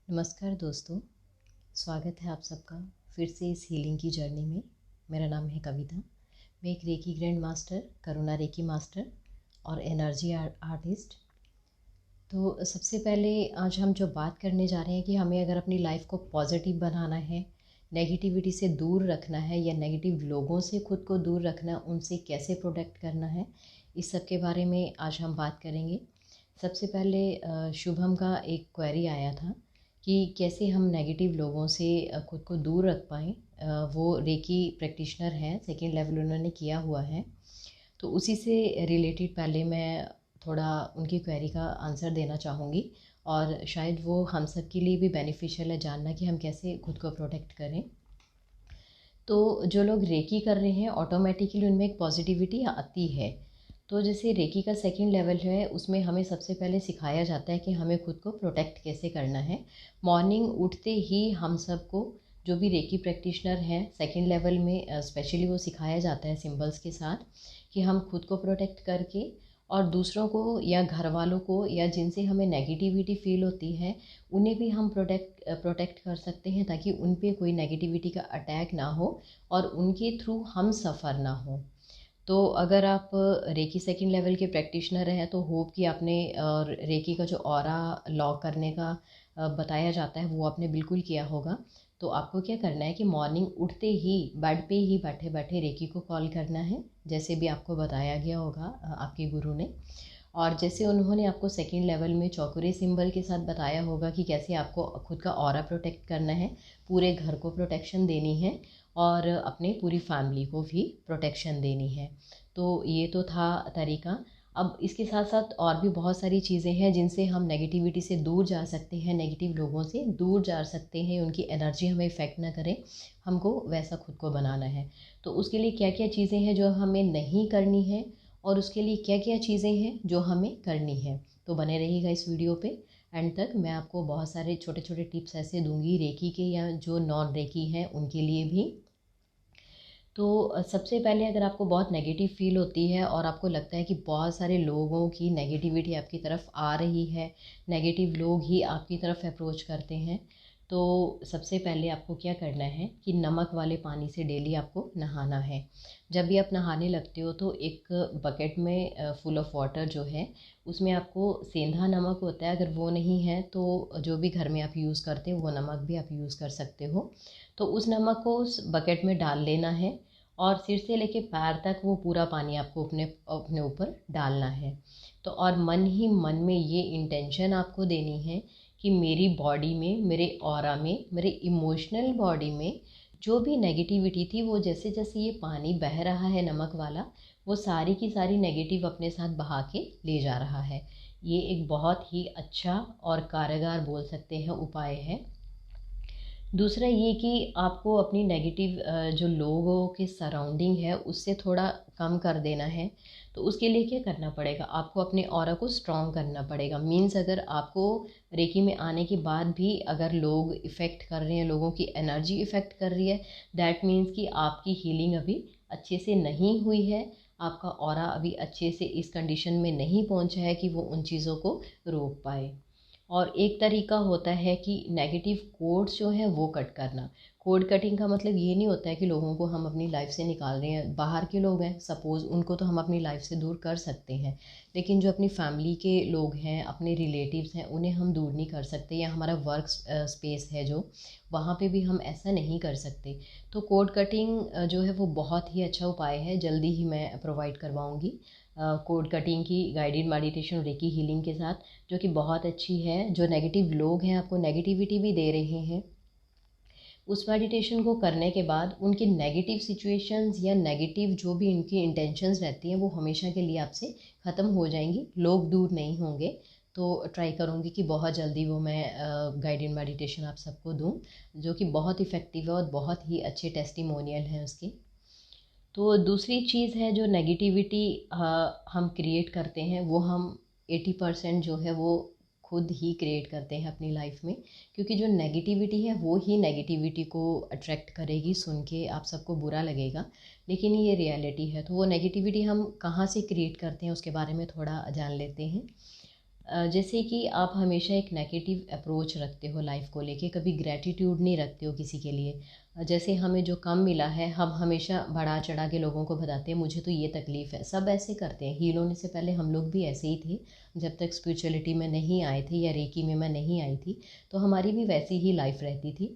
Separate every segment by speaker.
Speaker 1: नमस्कार दोस्तों, स्वागत है आप सबका फिर से इस हीलिंग की जर्नी में। मेरा नाम है कविता। मैं एक रेकी ग्रैंड मास्टर, करुणा रेकी मास्टर और एनर्जी आर्टिस्ट। तो सबसे पहले आज हम जो बात करने जा रहे हैं कि हमें अगर अपनी लाइफ को पॉजिटिव बनाना है, नेगेटिविटी से दूर रखना है या नेगेटिव लोगों से खुद को दूर रखना, उनसे कैसे प्रोटेक्ट करना है, इस सब के बारे में आज हम बात करेंगे। सबसे पहले शुभम का एक क्वेरी आया था कि कैसे हम नेगेटिव लोगों से खुद को दूर रख पाएँ। वो रेकी प्रैक्टिशनर हैं, सेकंड लेवल उन्होंने किया हुआ है। तो उसी से रिलेटेड पहले मैं थोड़ा उनकी क्वेरी का आंसर देना चाहूँगी और शायद वो हम सब के लिए भी बेनिफिशियल है जानना कि हम कैसे खुद को प्रोटेक्ट करें। तो जो लोग रेकी कर रहे हैं ऑटोमेटिकली उनमें एक पॉजिटिविटी आती है। तो जैसे रेकी का सेकंड लेवल है, उसमें हमें सबसे पहले सिखाया जाता है कि हमें खुद को प्रोटेक्ट कैसे करना है। मॉर्निंग उठते ही हम सबको, जो भी रेकी प्रैक्टिशनर हैं सेकंड लेवल में स्पेशली, वो सिखाया जाता है सिंबल्स के साथ कि हम खुद को प्रोटेक्ट करके और दूसरों को या घर वालों को या जिनसे हमें नेगेटिविटी फील होती है उन्हें भी हम प्रोटेक्ट कर सकते हैं, ताकि उन पे कोई नेगेटिविटी का अटैक ना हो और उनके थ्रू हम सफ़र ना हो। तो अगर आप रेकी सेकंड लेवल के प्रैक्टिशनर हैं तो होप कि आपने रेकी का जो ऑरा लॉक करने का बताया जाता है वो आपने बिल्कुल किया होगा। तो आपको क्या करना है कि मॉर्निंग उठते ही बेड पे ही बैठे बैठे रेकी को कॉल करना है, जैसे भी आपको बताया गया होगा आपके गुरु ने। और जैसे उन्होंने आपको सेकंड लेवल में चौकुरे सिंबल के साथ बताया होगा कि कैसे आपको खुद का ऑरा प्रोटेक्ट करना है, पूरे घर को प्रोटेक्शन देनी है और अपने पूरी फैमिली को भी प्रोटेक्शन देनी है। तो ये तो था तरीका। अब इसके साथ साथ और भी बहुत सारी चीज़ें हैं जिनसे हम नेगेटिविटी से दूर जा सकते हैं, नेगेटिव लोगों से दूर जा सकते हैं, उनकी एनर्जी हमें इफ़ेक्ट ना करे, हमको वैसा खुद को बनाना है। तो उसके लिए क्या क्या चीज़ें हैं जो हमें नहीं करनी है और उसके लिए क्या क्या चीज़ें हैं जो हमें करनी है। तो बने रहिएगा इस वीडियो पे एंड तक। मैं आपको बहुत सारे छोटे छोटे टिप्स ऐसे दूंगी रेकी के या जो नॉन रेकी हैं उनके लिए भी। तो सबसे पहले अगर आपको बहुत नेगेटिव फील होती है और आपको लगता है कि बहुत सारे लोगों की नेगेटिविटी आपकी तरफ आ रही है, नेगेटिव लोग ही आपकी तरफ अप्रोच करते हैं, तो सबसे पहले आपको क्या करना है कि नमक वाले पानी से डेली आपको नहाना है। जब भी आप नहाने लगते हो तो एक बकेट में फुल ऑफ वाटर जो है उसमें आपको सेंधा नमक होता है, अगर वो नहीं है तो जो भी घर में आप यूज़ करते हो वो नमक भी आप यूज़ कर सकते हो। तो उस नमक को उस बकेट में डाल लेना है और सिर से लेके पैर तक वो पूरा पानी आपको अपने अपने ऊपर डालना है। तो और मन ही मन में ये इंटेंशन आपको देनी है कि मेरी बॉडी में, मेरे ऑरा में, मेरे इमोशनल बॉडी में जो भी नेगेटिविटी थी, वो जैसे जैसे ये पानी बह रहा है नमक वाला, वो सारी की सारी नेगेटिव अपने साथ बहा के ले जा रहा है। ये एक बहुत ही अच्छा और कारगर बोल सकते हैं उपाय है। दूसरा ये कि आपको अपनी नेगेटिव जो लोगों के सराउंडिंग है उससे थोड़ा कम कर देना है। तो उसके लिए क्या करना पड़ेगा, आपको अपने ऑरा को स्ट्रॉन्ग करना पड़ेगा। मीन्स अगर आपको रेकी में आने के बाद भी अगर लोग इफ़ेक्ट कर रहे हैं, लोगों की एनर्जी इफ़ेक्ट कर रही है, दैट मीन्स कि आपकी हीलिंग अभी अच्छे से नहीं हुई है, आपका ऑरा अभी अच्छे से इस कंडीशन में नहीं पहुंचा है कि वो उन चीज़ों को रोक पाए। और एक तरीका होता है कि नेगेटिव कोड्स जो हैं वो कट करना। कोड कटिंग का मतलब ये नहीं होता है कि लोगों को हम अपनी लाइफ से निकाल रहे हैं। बाहर के लोग हैं सपोज़, उनको तो हम अपनी लाइफ से दूर कर सकते हैं, लेकिन जो अपनी फैमिली के लोग हैं, अपने रिलेटिव्स हैं, उन्हें हम दूर नहीं कर सकते। या हमारा वर्क स्पेस है जो, वहाँ पे भी हम ऐसा नहीं कर सकते। तो कोड कटिंग जो है वो बहुत ही अच्छा उपाय है, जल्दी ही मैं प्रोवाइड करवाऊँगी कोड कटिंग की गाइडेड मेडिटेशन रेकी हीलिंग के साथ, जो कि बहुत अच्छी है। जो नेगेटिव लोग हैं आपको नेगेटिविटी भी दे रहे हैं, उस मेडिटेशन को करने के बाद उनकी नेगेटिव सिचुएशंस या नेगेटिव जो भी इनकी इंटेंशंस रहती हैं वो हमेशा के लिए आपसे ख़त्म हो जाएंगी, लोग दूर नहीं होंगे। तो ट्राई करूँगी कि बहुत जल्दी वो मैं गाइडेड मेडिटेशन आप सबको दूँ, जो कि बहुत इफ़ेक्टिव है और बहुत ही अच्छे टेस्टिमोनियल हैं उसके। तो दूसरी चीज़ है जो नेगेटिविटी हम क्रिएट करते हैं, वो हम 80% जो है वो खुद ही क्रिएट करते हैं अपनी लाइफ में, क्योंकि जो नेगेटिविटी है वो ही नेगेटिविटी को अट्रैक्ट करेगी। सुन के आप सबको बुरा लगेगा, लेकिन ये रियलिटी है। तो वो नेगेटिविटी हम कहाँ से क्रिएट करते हैं उसके बारे में थोड़ा जान लेते हैं। जैसे कि आप हमेशा एक नेगेटिव अप्रोच रखते हो लाइफ को लेके, कभी ग्रैटिट्यूड नहीं रखते हो किसी के लिए। जैसे हमें जो कम मिला है हम हमेशा बढ़ा चढ़ा के लोगों को बताते हैं, मुझे तो ये तकलीफ़ है। सब ऐसे करते हैं, हील होने से पहले हम लोग भी ऐसे ही थे। जब तक स्पिरिचुअलिटी में नहीं आए थे या रेकी में मैं नहीं आई थी, तो हमारी भी वैसी ही लाइफ रहती थी।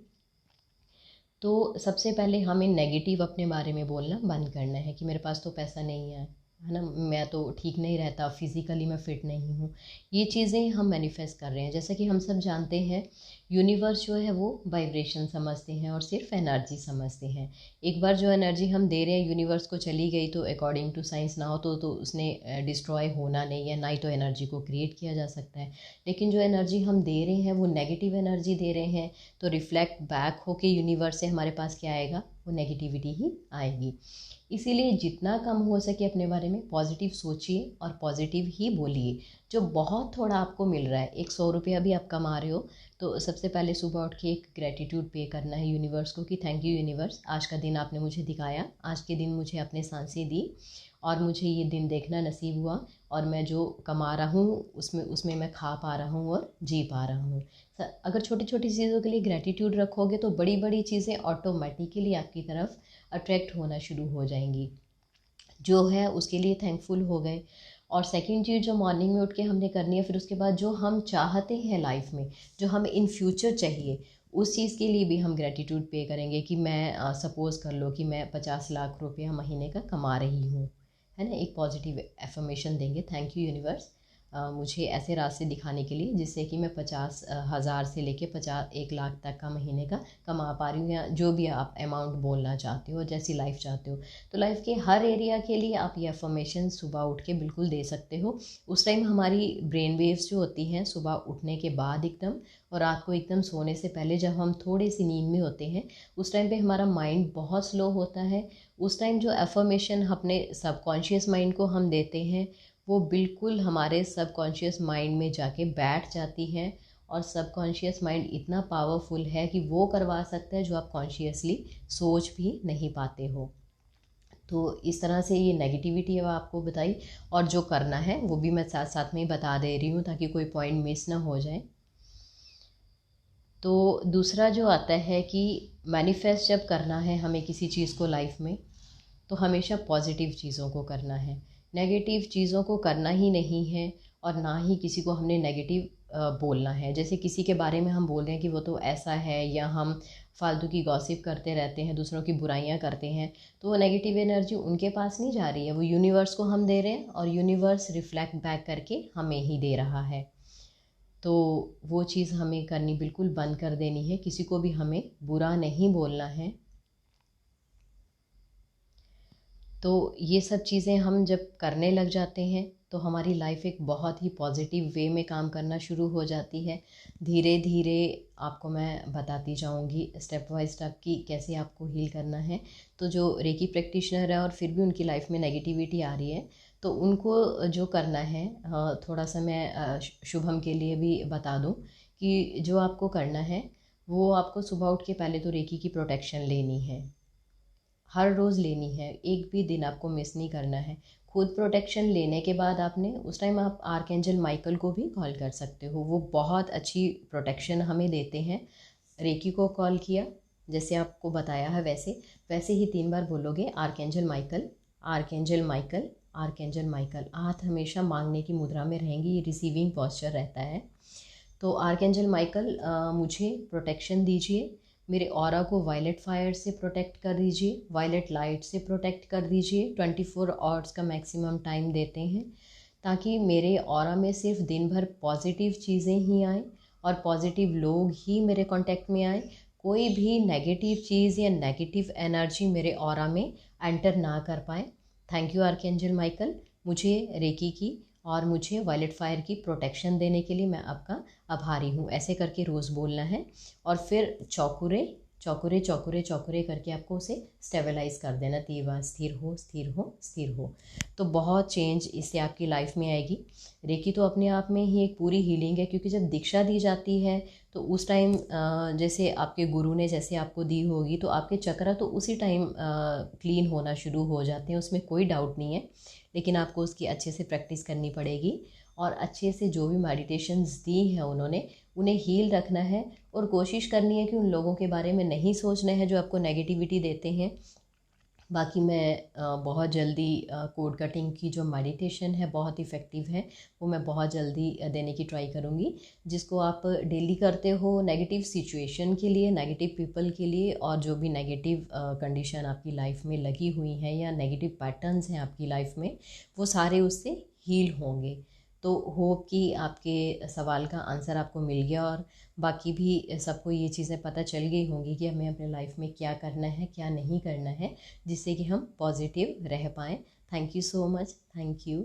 Speaker 1: तो सबसे पहले हमें नेगेटिव अपने बारे में बोलना बंद करना है कि मेरे पास तो पैसा नहीं है ना, मैं तो ठीक नहीं रहता, फिज़िकली मैं फिट नहीं हूँ। ये चीज़ें हम मैनिफेस्ट कर रहे हैं। जैसा कि हम सब जानते हैं, यूनिवर्स जो है वो वाइब्रेशन समझते हैं और सिर्फ एनर्जी समझते हैं। एक बार जो एनर्जी हम दे रहे हैं यूनिवर्स को चली गई तो अकॉर्डिंग टू साइंस ना हो तो उसने डिस्ट्रॉय होना नहीं है, ना ही तो एनर्जी को क्रिएट किया जा सकता है। लेकिन जो एनर्जी हम दे रहे हैं वो नेगेटिव एनर्जी दे रहे हैं, तो रिफ्लेक्ट बैक होके यूनिवर्स से हमारे पास क्या आएगा, वो नेगेटिविटी ही आएगी। इसीलिए जितना कम हो सके अपने बारे में पॉजिटिव सोचिए और पॉजिटिव ही बोलिए। जो बहुत थोड़ा आपको मिल रहा है, 100 रुपया भी आप कमा रहे हो, तो सबसे पहले सुबह उठ के एक ग्रेटिट्यूड पे करना है यूनिवर्स को कि थैंक यू यूनिवर्स, आज का दिन आपने मुझे दिखाया, आज के दिन मुझे अपने सांसें दी और मुझे ये दिन देखना नसीब हुआ, और मैं जो कमा रहा हूँ उसमें मैं खा पा रहा हूँ और जी पा रहा हूँ। अगर छोटी छोटी चीज़ों के लिए ग्रेटिट्यूड रखोगे तो बड़ी बड़ी चीज़ें ऑटोमेटिकली आपकी तरफ अट्रैक्ट होना शुरू हो जाएंगी। जो है उसके लिए थैंकफुल हो गए। और सेकंड चीज़ जो मॉर्निंग में उठ के हमने करनी है, फिर उसके बाद जो हम चाहते हैं लाइफ में, जो हमें इन फ्यूचर चाहिए, उस चीज़ के लिए भी हम ग्रेटिट्यूड पे करेंगे कि मैं सपोज़ कर लो कि मैं 50 लाख रुपया महीने का कमा रही हूँ, है ना। एक पॉजिटिव एफर्मेशन देंगे, थैंक यू यूनिवर्स मुझे ऐसे रास्ते दिखाने के लिए जिससे कि मैं 50,000 से लेके 1 लाख तक का महीने का कमा पा रही हूँ, या जो भी आप अमाउंट बोलना चाहते हो, जैसी लाइफ चाहते हो। तो लाइफ के हर एरिया के लिए आप ये अफर्मेशन सुबह उठ के बिल्कुल दे सकते हो। उस टाइम हमारी ब्रेन वेव्स जो होती हैं सुबह उठने के बाद एकदम, और रात को एकदम सोने से पहले जब हम थोड़े सी नींद में होते हैं, उस टाइम पे हमारा माइंड बहुत स्लो होता है। उस टाइम जो अफर्मेशन अपने सबकॉन्शियस माइंड को हम देते हैं, वो बिल्कुल हमारे सबकॉन्शियस माइंड में जाके बैठ जाती हैं। और सबकॉन्शियस माइंड इतना पावरफुल है कि वो करवा सकता है जो आप कॉन्शियसली सोच भी नहीं पाते हो। तो इस तरह से ये नेगेटिविटी अब आपको बताई, और जो करना है वो भी मैं साथ साथ में ही बता दे रही हूँ ताकि कोई पॉइंट मिस ना हो जाए। तो दूसरा जो आता है कि मैनिफेस्ट जब करना है हमें किसी चीज़ को लाइफ में, तो हमेशा पॉजिटिव चीज़ों को करना है, नेगेटिव चीज़ों को करना ही नहीं है। और ना ही किसी को हमने नेगेटिव बोलना है। जैसे किसी के बारे में हम बोल रहे हैं कि वो तो ऐसा है, या हम फालतू की गॉसिप करते रहते हैं, दूसरों की बुराइयां करते हैं, तो वो नेगेटिव एनर्जी उनके पास नहीं जा रही है, वो यूनिवर्स को हम दे रहे हैं और यूनिवर्स रिफ्लेक्ट बैक करके हमें ही दे रहा है। तो वो चीज़ हमें करनी बिल्कुल बंद कर देनी है, किसी को भी हमें बुरा नहीं बोलना है। तो ये सब चीज़ें हम जब करने लग जाते हैं तो हमारी लाइफ एक बहुत ही पॉजिटिव वे में काम करना शुरू हो जाती है। धीरे धीरे आपको मैं बताती जाऊंगी स्टेप बाय स्टेप कि कैसे आपको हील करना है। तो जो रेकी प्रैक्टिशनर है और फिर भी उनकी लाइफ में नेगेटिविटी आ रही है, तो उनको जो करना है, थोड़ा सा मैं शुभम के लिए भी बता दूं कि जो आपको करना है वो आपको सुबह उठ के पहले तो रेकी की प्रोटेक्शन लेनी है, हर रोज़ लेनी है, एक भी दिन आपको मिस नहीं करना है। खुद प्रोटेक्शन लेने के बाद आपने उस टाइम आप आर्कएंजल माइकल को भी कॉल कर सकते हो, वो बहुत अच्छी प्रोटेक्शन हमें देते हैं। रेकी को कॉल किया, जैसे आपको बताया है वैसे वैसे ही 3 बार बोलोगे, archangel Michael, archangel Michael, archangel Michael. हाथ हमेशा मांगने की मुद्रा में रहेंगी, ये रिसीविंग पॉस्चर रहता है। तो आर्कएंजल माइकल मुझे प्रोटेक्शन दीजिए, मेरे ऑरा को वायलेट फायर से प्रोटेक्ट कर दीजिए, वायलेट लाइट से प्रोटेक्ट कर दीजिए। 24 आवर्स का मैक्सिमम टाइम देते हैं ताकि मेरे ऑरा में सिर्फ दिन भर पॉजिटिव चीज़ें ही आएँ और पॉजिटिव लोग ही मेरे कांटेक्ट में आए। कोई भी नेगेटिव चीज़ या नेगेटिव एनर्जी मेरे ऑरा में एंटर ना कर पाए। थैंक यू आर्कएंजल माइकल, मुझे रेकी की और मुझे वायलेट फायर की प्रोटेक्शन देने के लिए मैं आपका आभारी हूँ। ऐसे करके रोज़ बोलना है और फिर चौकुरे चौकुरे चौकुरे चौकुरे करके आपको उसे स्टेबलाइज कर देना, 3 बार, स्थिर हो स्थिर हो स्थिर हो। तो बहुत चेंज इससे आपकी लाइफ में आएगी। रेकी तो अपने आप में ही एक पूरी हीलिंग है, क्योंकि जब दीक्षा दी जाती है तो उस टाइम जैसे आपके गुरु ने जैसे आपको दी होगी तो आपके चक्र तो उसी टाइम क्लीन होना शुरू हो जाते हैं, उसमें कोई डाउट नहीं है। लेकिन आपको उसकी अच्छे से प्रैक्टिस करनी पड़ेगी और अच्छे से जो भी मेडिटेशंस दी हैं उन्होंने, उन्हें हील रखना है और कोशिश करनी है कि उन लोगों के बारे में नहीं सोचना है जो आपको नेगेटिविटी देते हैं। बाकी मैं बहुत जल्दी कोड कटिंग की जो मेडिटेशन है बहुत इफ़ेक्टिव है, वो मैं बहुत जल्दी देने की ट्राई करूँगी, जिसको आप डेली करते हो नेगेटिव सिचुएशन के लिए, नेगेटिव पीपल के लिए, और जो भी नेगेटिव कंडीशन आपकी लाइफ में लगी हुई हैं या नेगेटिव पैटर्न्स हैं आपकी लाइफ में, वो सारे उससे हील होंगे। तो होप कि आपके सवाल का आंसर आपको मिल गया और बाकी भी सबको ये चीज़ें पता चल गई होंगी कि हमें अपने लाइफ में क्या करना है, क्या नहीं करना है, जिससे कि हम पॉजिटिव रह पाएँ। Thank you so much. Thank you.